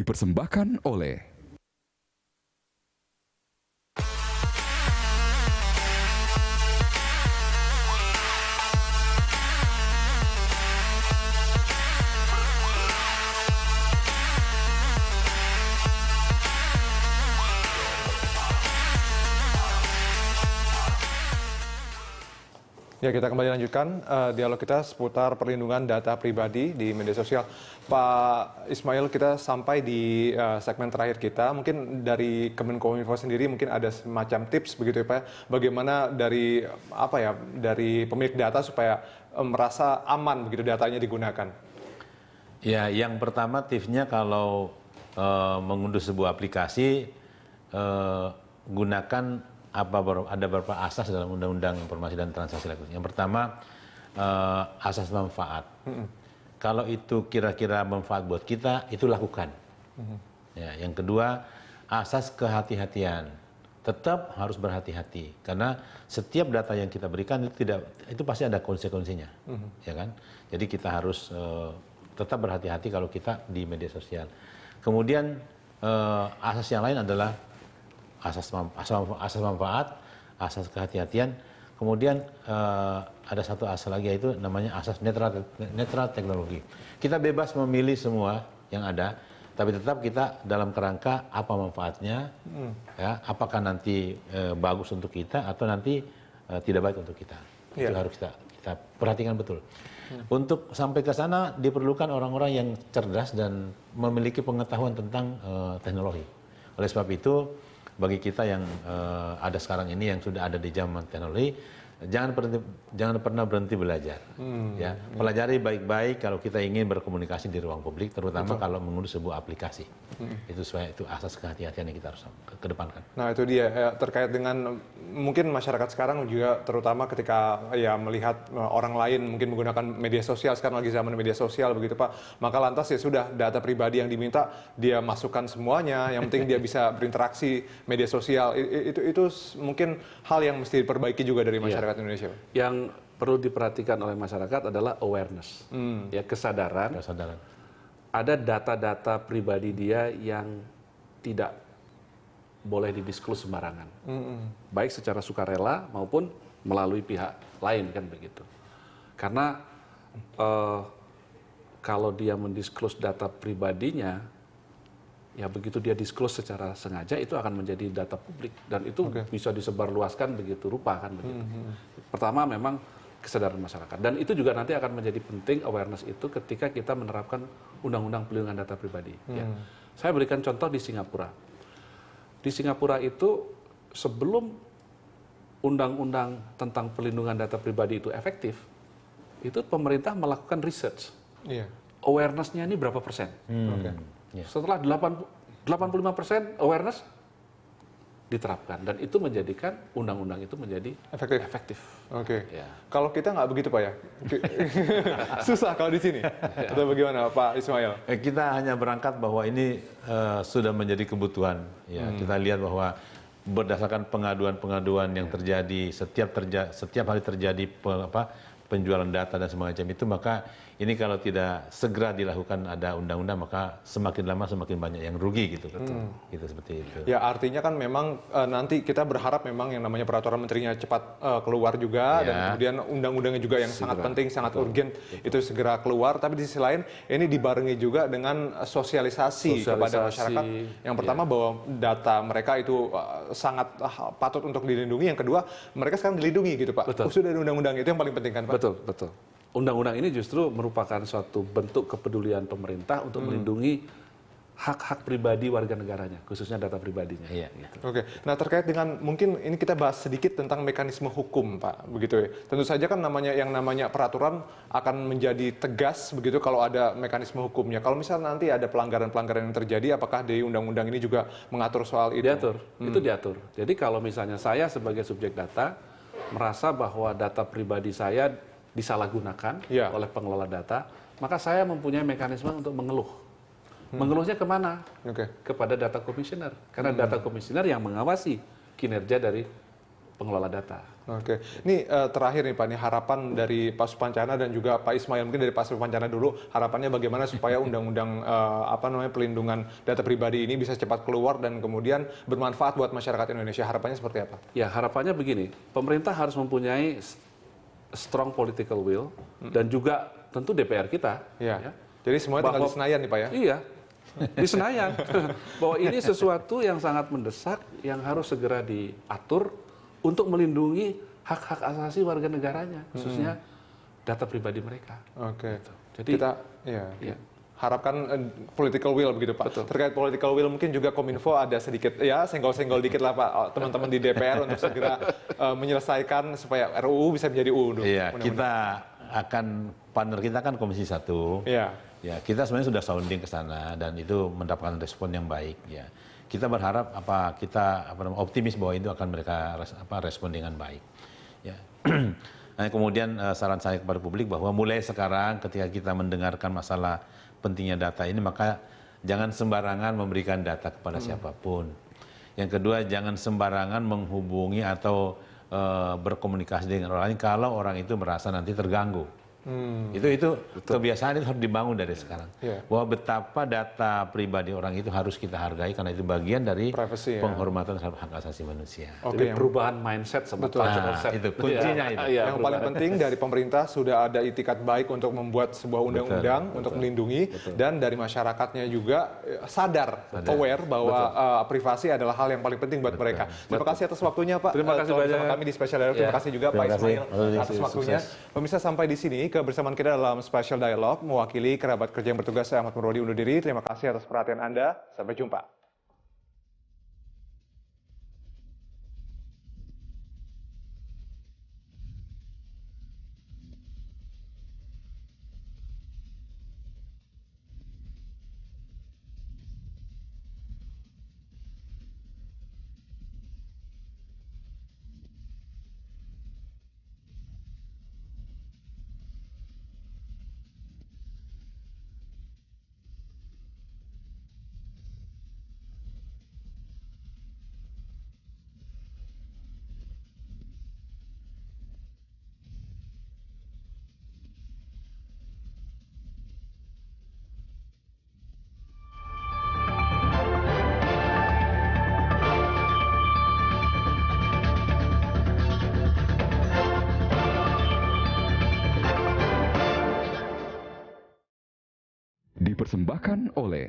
dipersembahkan oleh Ya, kita kembali lanjutkan dialog kita seputar perlindungan data pribadi di media sosial. Pak Ismail, kita sampai di segmen terakhir kita. Mungkin dari Kemenkominfo sendiri mungkin ada semacam tips begitu ya Pak, bagaimana dari dari pemilik data supaya merasa aman begitu datanya digunakan. Ya, yang pertama tipsnya kalau mengunduh sebuah aplikasi, gunakan ada beberapa asas dalam Undang-Undang Informasi dan Transaksi Elektronik. Yang pertama, asas manfaat. Kalau itu kira-kira manfaat buat kita, itu lakukan. Ya, yang kedua, asas kehati-hatian. Tetap harus berhati-hati karena setiap data yang kita berikan itu pasti ada konsekuensinya, ya kan? Jadi kita harus tetap berhati-hati kalau kita di media sosial. Kemudian asas yang lain adalah asas manfaat, asas kehati-hatian. Kemudian ada satu asas lagi, yaitu namanya asas netral teknologi. Kita bebas memilih semua yang ada, tapi tetap kita dalam kerangka apa manfaatnya, ya, apakah nanti bagus untuk kita atau nanti tidak baik untuk kita. Itu harus kita perhatikan betul. Untuk sampai ke sana diperlukan orang-orang yang cerdas dan memiliki pengetahuan tentang teknologi. Oleh sebab itu, bagi kita yang ada sekarang ini yang sudah ada di zaman teknologi, jangan pernah berhenti belajar. Ya, pelajari baik-baik kalau kita ingin berkomunikasi di ruang publik, terutama kalau mengunduh sebuah aplikasi. Itu asas kehati-hatian yang kita harus kedepankan. Nah, itu dia terkait dengan mungkin masyarakat sekarang juga, terutama ketika ya melihat orang lain mungkin menggunakan media sosial, sekarang lagi zaman media sosial begitu Pak, maka lantas ya sudah data pribadi yang diminta dia masukkan semuanya, yang penting dia bisa berinteraksi media sosial. Itu mungkin hal yang mesti diperbaiki juga dari masyarakat Indonesia. Yang perlu diperhatikan oleh masyarakat adalah awareness, ya, kesadaran. Ada data-data pribadi dia yang tidak boleh didisklose sembarangan, baik secara sukarela maupun melalui pihak lain, kan begitu. Karena kalau dia mendisklose data pribadinya, ya begitu dia disclose secara sengaja, itu akan menjadi data publik dan itu bisa disebarluaskan begitu rupa, kan begitu. Pertama memang kesadaran masyarakat, dan itu juga nanti akan menjadi penting awareness itu ketika kita menerapkan undang-undang perlindungan data pribadi. Ya. Saya berikan contoh di Singapura. Di Singapura itu sebelum undang-undang tentang perlindungan data pribadi itu efektif, itu pemerintah melakukan research. Awareness-nya ini berapa persen? Setelah 85% awareness diterapkan, dan itu menjadikan undang-undang itu menjadi efektif. Ya. Kalau kita nggak begitu Pak ya, susah kalau di sini. Atau bagaimana Pak Ismail? Kita hanya berangkat bahwa ini sudah menjadi kebutuhan. Ya, kita lihat bahwa berdasarkan pengaduan-pengaduan yang terjadi setiap hari terjadi penjualan data dan semacam itu, maka ini kalau tidak segera dilakukan ada undang-undang, maka semakin lama semakin banyak yang rugi gitu. Gitu seperti itu. Ya, artinya kan memang nanti kita berharap memang yang namanya peraturan menterinya cepat keluar juga, dan kemudian undang-undangnya juga yang sangat penting, sangat urgen itu segera keluar. Tapi di sisi lain ini dibarengi juga dengan sosialisasi kepada masyarakat. Yang pertama bahwa data mereka itu sangat patut untuk dilindungi. Yang kedua, mereka sekarang dilindungi gitu Pak. Sudah ada undang-undang, itu yang paling penting kan Pak? Betul. Undang-undang ini justru merupakan suatu bentuk kepedulian pemerintah untuk melindungi hak-hak pribadi warga negaranya, khususnya data pribadinya. Oke. Nah, terkait dengan mungkin ini kita bahas sedikit tentang mekanisme hukum, Pak, begitu ya. Tentu saja kan yang namanya peraturan akan menjadi tegas begitu kalau ada mekanisme hukumnya. Kalau misalnya nanti ada pelanggaran-pelanggaran yang terjadi, apakah di undang-undang ini juga mengatur soal itu? Itu diatur. Jadi kalau misalnya saya sebagai subjek data merasa bahwa data pribadi saya disalahgunakan oleh pengelola data, maka saya mempunyai mekanisme untuk mengeluh. Mengeluhnya kemana? Kepada data komisioner. Karena data komisioner yang mengawasi kinerja dari pengelola data. Oke, ini terakhir nih Pak, ini harapan dari Pak Supancana dan juga Pak Ismail, mungkin dari Pak Supancana dulu, harapannya bagaimana supaya undang-undang pelindungan data pribadi ini bisa cepat keluar dan kemudian bermanfaat buat masyarakat Indonesia. Harapannya seperti apa? Ya, harapannya begini, pemerintah harus mempunyai strong political will dan juga tentu DPR kita. Ya. Jadi semuanya tinggal di Senayan nih Pak ya? Iya, di Senayan. Bahwa ini sesuatu yang sangat mendesak yang harus segera diatur untuk melindungi hak-hak asasi warga negaranya, khususnya data pribadi mereka. Oke. Gitu. Jadi kita harapkan political will begitu Pak. Betul. Terkait political will mungkin juga Kominfo ada sedikit ya senggol-senggol dikit lah Pak teman-teman di DPR untuk segera menyelesaikan supaya RUU bisa menjadi UU. Iya, kita akan partner kita kan Komisi 1. Iya. Ya, kita sebenarnya sudah sounding ke sana dan itu mendapatkan respon yang baik ya. Kita berharap optimis bahwa itu akan mereka respon dengan baik. Ya. Nah, kemudian saran saya kepada publik bahwa mulai sekarang ketika kita mendengarkan masalah pentingnya data ini, maka jangan sembarangan memberikan data kepada siapapun. Yang kedua, jangan sembarangan menghubungi atau berkomunikasi dengan orang lain kalau orang itu merasa nanti terganggu. Itu kebiasaan itu harus dibangun dari sekarang. Bahwa betapa data pribadi orang itu harus kita hargai karena itu bagian dari Privacy, penghormatan terhadap hak asasi manusia. Jadi perubahan mindset sama cultural set. Itu kuncinya itu. Yang paling penting dari pemerintah sudah ada itikat baik untuk membuat sebuah undang-undang untuk melindungi dan dari masyarakatnya juga sadar. Aware bahwa privasi adalah hal yang paling penting buat mereka. Terima kasih atas waktunya Pak. Terima kasih banyak kami di Special Dialog. Terima kasih juga Pak Ismail atas waktunya. Pemirsa, sampai di sini kebersamaan kita dalam Special Dialog mewakili kerabat kerja yang bertugas, saya Ahmad Murwadi undur diri. Terima kasih atas perhatian Anda. Sampai jumpa. Dipersembahkan oleh